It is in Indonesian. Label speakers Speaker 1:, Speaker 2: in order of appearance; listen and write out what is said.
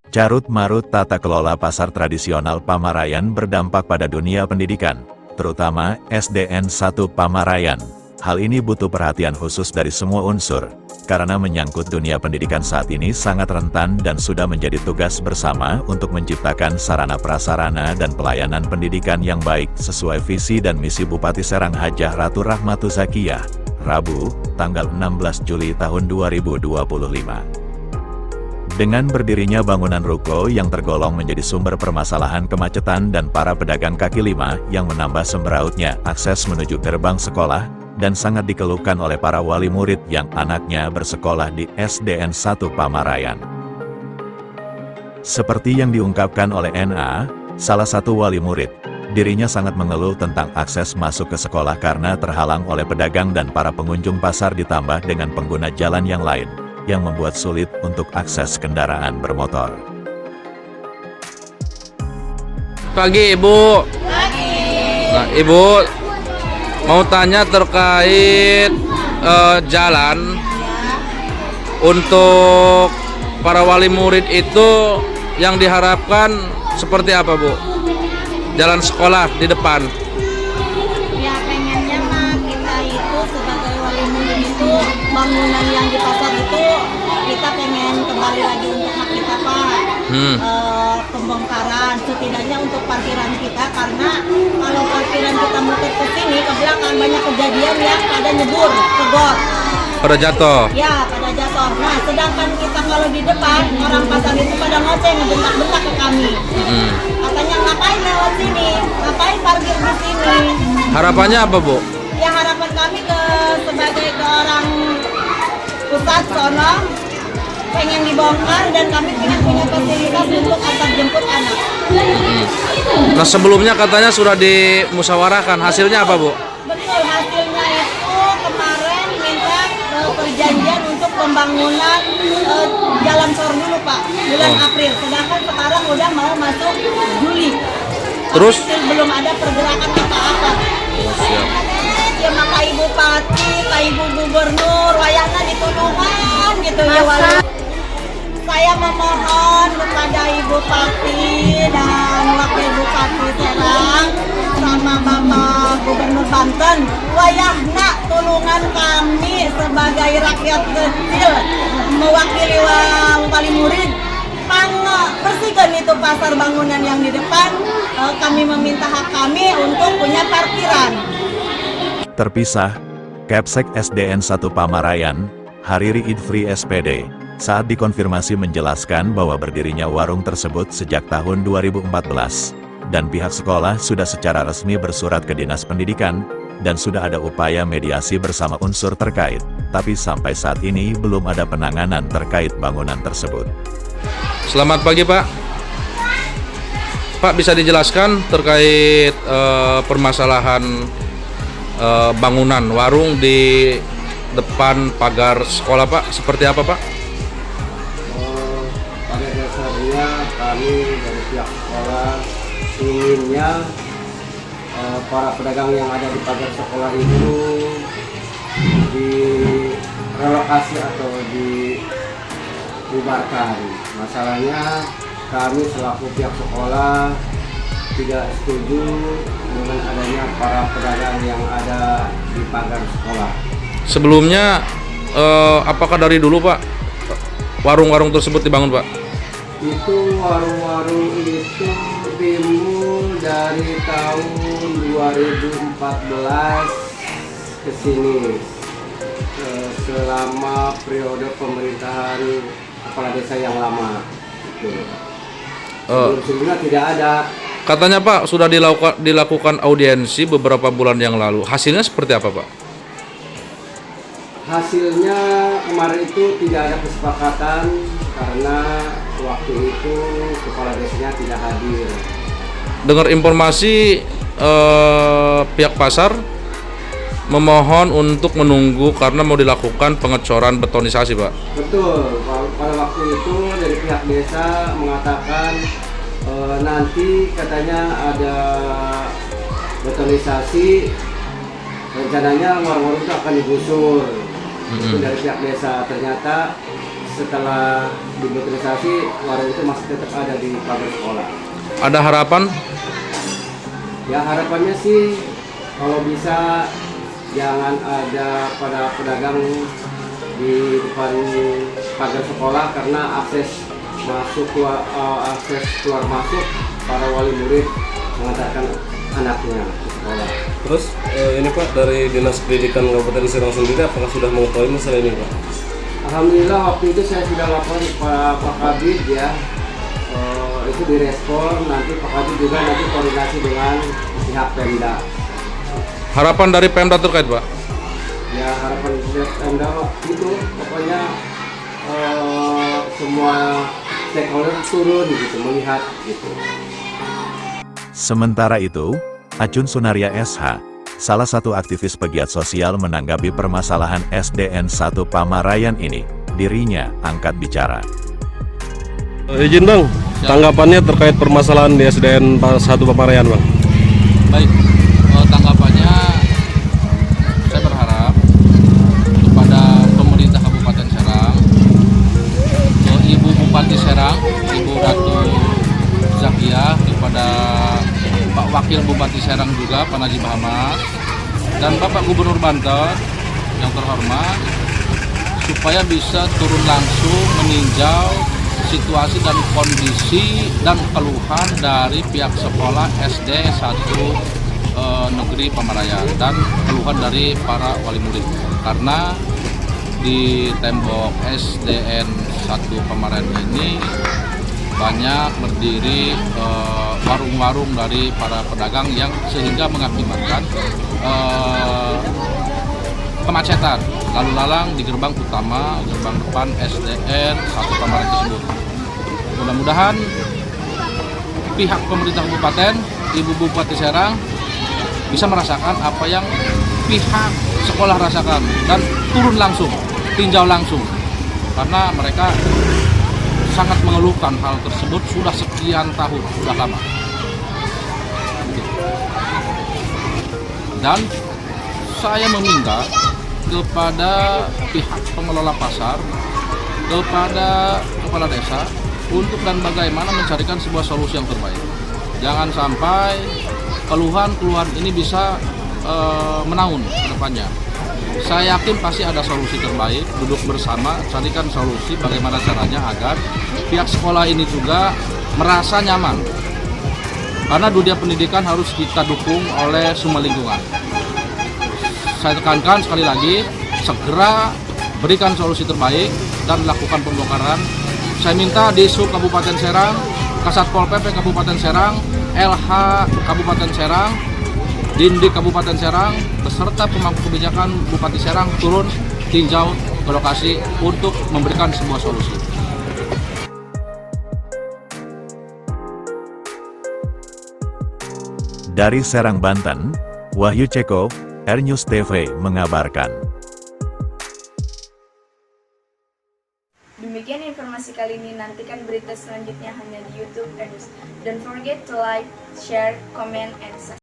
Speaker 1: Carut-marut tata kelola pasar tradisional Pamarayan berdampak pada dunia pendidikan, terutama SDN 1 Pamarayan. Hal ini butuh perhatian khusus dari semua unsur, karena menyangkut dunia pendidikan saat ini sangat rentan dan sudah menjadi tugas bersama untuk menciptakan sarana prasarana dan pelayanan pendidikan yang baik sesuai visi dan misi Bupati Serang Hajah Ratu Rahmatu Zakiyah, Rabu, tanggal 16 Juli tahun 2025. Dengan berdirinya bangunan ruko yang tergolong menjadi sumber permasalahan kemacetan dan para pedagang kaki lima yang menambah semberautnya akses menuju gerbang sekolah, dan sangat dikeluhkan oleh para wali murid yang anaknya bersekolah di SDN 1 Pamarayan. Seperti yang diungkapkan oleh NA, salah satu wali murid, dirinya sangat mengeluh tentang akses masuk ke sekolah karena terhalang oleh pedagang dan para pengunjung pasar ditambah dengan pengguna jalan yang lain, yang membuat sulit untuk akses kendaraan bermotor.
Speaker 2: Pagi Ibu.
Speaker 3: Pagi.
Speaker 2: Nah, Ibu mau tanya terkait jalan untuk para wali murid itu yang diharapkan seperti apa, Bu? Jalan sekolah di depan.
Speaker 3: Ya pengennya mah kita itu sebagai wali murid itu bangunan yang di pasar itu kita pengen kembali lagi untuk hak kita, Pak. Pembongkaran setidaknya untuk parkiran kita, karena kalau parkiran kita muter ke sini ke belakang banyak kejadian yang pada nyebur ke got.
Speaker 2: Pada jatuh.
Speaker 3: Ya, pada jatuh. Nah, sedangkan kita kalau di depan orang pasar itu pada ngoceh ngebentak-bentak ke kami. Katanya ngapain lewat sini? Ngapain parkir di sini?
Speaker 2: Harapannya apa, Bu?
Speaker 3: Ya harapan kami sebagai orang pusat sono pengen dibongkar dan kami pengen punya fasilitas untuk antar jemput anak.
Speaker 2: Nah, sebelumnya katanya sudah dimusyawarahkan. Hasilnya apa, Bu?
Speaker 3: Betul, hasilnya itu kemarin minta perjanjian untuk pembangunan jalan sor dulu, Pak, bulan April. Sedangkan sekarang udah mau masuk Juli.
Speaker 2: Terus?
Speaker 3: Tapi belum ada pergerakan apa-apa.
Speaker 2: Siap.
Speaker 3: Ya maka Ibu Bupati, Pak Ibu Gubernur, wayahna ditulungan gitu ya wali. Saya memohon kepada Ibu Bupati dan Wakil Bupati Serang sama Bapak Gubernur Banten, wayahna tulungan kami sebagai rakyat kecil mewakili wali murid. Bersihkan itu pasar bangunan yang di depan. Kami meminta hak kami untuk punya parkiran.
Speaker 1: Terpisah, Kapsek SDN 1 Pamarayan, Hariri Idfri SPD, saat dikonfirmasi menjelaskan bahwa berdirinya warung tersebut sejak tahun 2014, dan pihak sekolah sudah secara resmi bersurat ke Dinas Pendidikan, dan sudah ada upaya mediasi bersama unsur terkait, tapi sampai saat ini belum ada penanganan terkait bangunan tersebut.
Speaker 2: Selamat pagi, Pak. Pak, bisa dijelaskan terkait permasalahan bangunan warung di depan pagar sekolah, Pak? Seperti apa, Pak?
Speaker 4: Pada dasarnya kami dari pihak sekolah inginnya para pedagang yang ada di pagar sekolah itu direlokasi atau dibubarkan. Masalahnya kami selaku pihak sekolah tidak setuju dengan adanya para pedagang yang ada di pagar sekolah.
Speaker 2: Sebelumnya, apakah dari dulu, Pak, warung-warung tersebut dibangun, Pak?
Speaker 4: Itu warung-warung itu timbul dari tahun 2014 ke sini, selama periode pemerintahan kepala desa yang lama. Sebelumnya tidak ada.
Speaker 2: Katanya, Pak, sudah dilakukan audiensi beberapa bulan yang lalu. Hasilnya seperti apa, Pak?
Speaker 4: Hasilnya kemarin itu tidak ada kesepakatan karena waktu itu kepala desanya tidak hadir.
Speaker 2: Dengar informasi pihak pasar memohon untuk menunggu karena mau dilakukan pengecoran betonisasi, Pak.
Speaker 4: Betul, pada waktu itu dari pihak desa mengatakan nanti katanya ada betonisasi, rencananya warung-warung itu akan digusur. Itu dari pihak desa. Ternyata setelah digitalisasi warung itu masih tetap ada di pagar sekolah.
Speaker 2: Ada harapan?
Speaker 4: Ya harapannya sih kalau bisa jangan ada pada pedagang di depan pagar sekolah karena akses keluar masuk para wali murid mengantarkan anaknya ke sekolah.
Speaker 5: Terus ini Pak, dari Dinas Pendidikan Kabupaten Serang sendiri apakah sudah mengetahui masalah ini Pak?
Speaker 4: Alhamdulillah waktu itu saya sudah lapor kepada Pak Kabid ya. Itu direspon, nanti Pak Kabid juga nanti koordinasi dengan pihak Pemda.
Speaker 2: Harapan dari Pemda terkait, Pak?
Speaker 4: Ya harapan pihak Pemda itu pokoknya semua stakeholder turun gitu melihat gitu.
Speaker 1: Sementara itu, Acun Sunaria SH, salah satu aktivis pegiat sosial menanggapi permasalahan SDN 1 Pamarayan ini, dirinya angkat bicara.
Speaker 5: Izin Bang, tanggapannya terkait permasalahan di SDN 1 Pamarayan Bang.
Speaker 2: Baik, tanggapannya saya berharap kepada pemerintah Kabupaten Serang, Ibu Bupati Serang, Ibu Ratu Zakia, kepada Pak Wakil Bupati Serang juga, Pak Najib Ahmad, dan Bapak Gubernur Banten yang terhormat, supaya bisa turun langsung meninjau situasi dan kondisi dan keluhan dari pihak sekolah SD 1 Negeri Pamarayan dan keluhan dari para wali murid, karena di tembok SDN 1 Pamarayan ini banyak berdiri warung-warung dari para pedagang yang sehingga mengakibatkan kemacetan lalu lalang di gerbang utama, gerbang depan SDN 1 Pamarayan tersebut. Mudah-mudahan pihak pemerintah kabupaten, Ibu Bupati Serang bisa merasakan apa yang pihak sekolah rasakan dan turun langsung, tinjau langsung, karena mereka sangat mengeluhkan hal tersebut sudah sekian tahun, sudah lama. Dan saya meminta kepada pihak pengelola pasar, kepada kepala desa, untuk dan bagaimana mencarikan sebuah solusi yang terbaik. Jangan sampai keluhan-keluhan ini bisa menaun ke depannya. Saya yakin pasti ada solusi terbaik, duduk bersama, carikan solusi bagaimana caranya agar pihak sekolah ini juga merasa nyaman. Karena dunia pendidikan harus kita dukung oleh semua lingkungan. Saya tekankan sekali lagi, segera berikan solusi terbaik dan lakukan pembongkaran. Saya minta di Sub Kabupaten Serang, Kasatpol PP Kabupaten Serang, LH Kabupaten Serang, Dindik Kabupaten Serang, beserta pemangku kebijakan Bupati Serang turun tinjau ke lokasi untuk memberikan sebuah solusi.
Speaker 1: Dari Serang, Banten, Wahyu Ceko, R News TV mengabarkan.
Speaker 6: Demikian informasi kali ini, nantikan berita selanjutnya hanya di YouTube R News. Don't forget to like, share, comment, and subscribe.